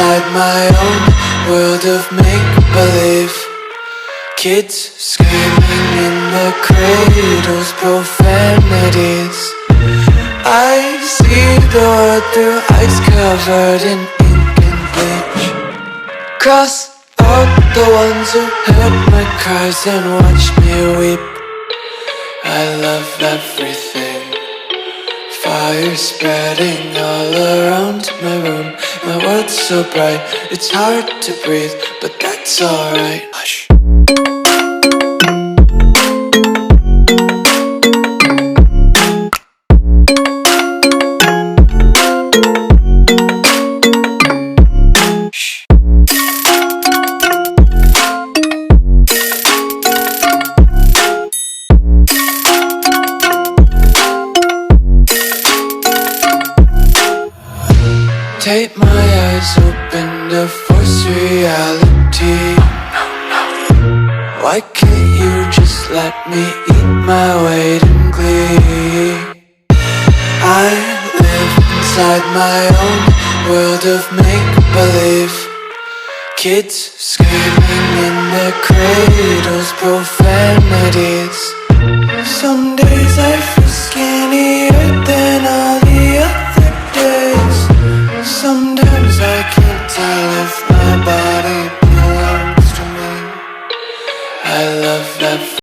inside my own world of make-believe. Kids screaming in the cradles, profanities. I see the world through eyes covered in ink and bleach. Cross out the ones who heard my cries and watched me weep. I love everything. Fire spreading all around my room. My world's so bright, it's hard to breathe, but that's alright. Hush. Take my eyes open to force reality. Why can't you just let me eat my weight in glee? I live inside my own world of make-believe. Kids screaming in their cradles, profanities. Someday